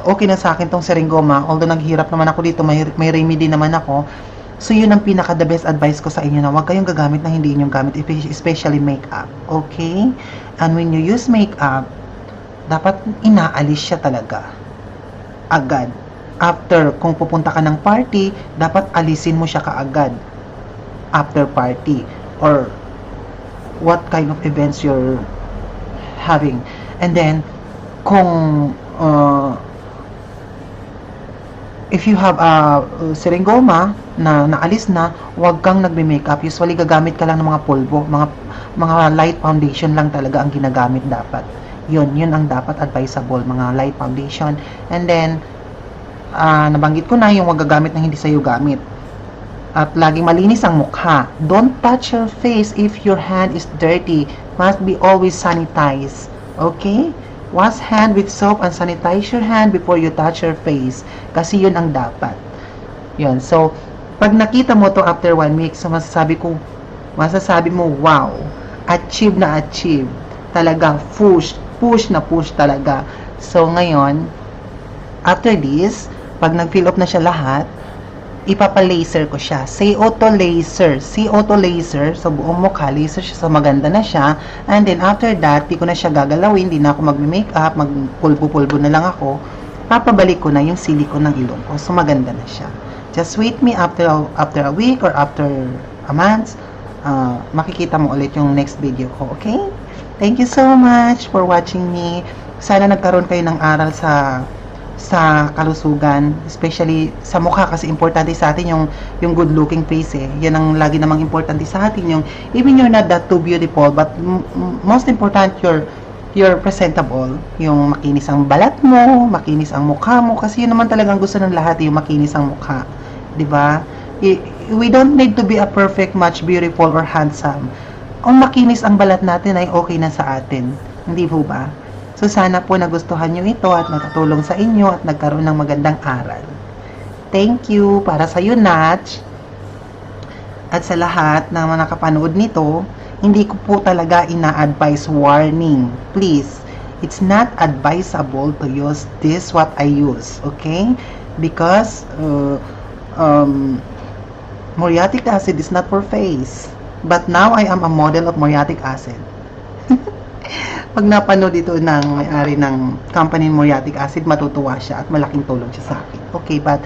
okay na sa akin tong siringgoma. Although naghirap naman ako dito, may remedy naman ako. So, yun ang pinaka the best advice ko sa inyo na huwag kayong gagamit na hindi inyong gamit, especially makeup. Okay? And when you use makeup, dapat inaalis siya talaga. Agad. after, kung pupunta ka ng party, dapat alisin mo siya kaagad after party, or what kind of events you're having. And then, kung if you have a seringoma na naalis na, huwag kang nagme-makeup. Usually gagamit ka lang ng mga pulbo, mga light foundation lang talaga ang ginagamit dapat. Yun ang dapat advisable, mga light foundation. And then nabanggit ko na yung wag gagamit ng hindi sa'yo gamit. At laging malinis ang mukha. Don't touch your face if your hand is dirty. Must be always sanitized. Okay? Wash hand with soap and sanitize your hand before you touch your face. Kasi yun ang dapat. Yun. So, pag nakita mo to after 1 week, so masasabi mo, wow, achieve na achieve. Talagang push na push talaga. So, ngayon, after this, pag nag-fill up na siya lahat, ipapa-laser ko siya. CO2 laser. So, buong mukha, laser siya. So, maganda na siya. And then, after that, di ko na siya gagalawin. Di na ako mag-makeup. Magpulbo-pulbo na lang ako. Papabalik ko na yung silicone ng ilong ko. So, maganda na siya. Just wait me after a week or after a month. Makikita mo ulit yung next video ko. Okay? Thank you so much for watching me. Sana nagkaroon kayo ng aral sa kalusugan, especially sa mukha, kasi importante sa atin yung good looking face yan ang lagi namang importante sa atin, yung even you're not that too beautiful, but most important you're presentable, yung makinis ang balat mo, makinis ang mukha mo, kasi yun naman talagang gusto ng lahat, yung makinis ang mukha, di ba? We don't need to be a perfect match, beautiful or handsome. Ang makinis ang balat natin ay okay na sa atin, hindi po ba? So, sana po nagustuhan nyo ito at nakatulong sa inyo at nagkaroon ng magandang aral. Thank you para sa iyo, Natch. At sa lahat na nakapanood nito, hindi ko po talaga ina-advise, warning. Please, it's not advisable to use this what I use, okay? Because muriatic acid is not for face. But now I am a model of muriatic acid. Pag napanood ito ng may-ari ng company muriatic acid, matutuwa siya at malaking tulong siya sa akin. Okay, but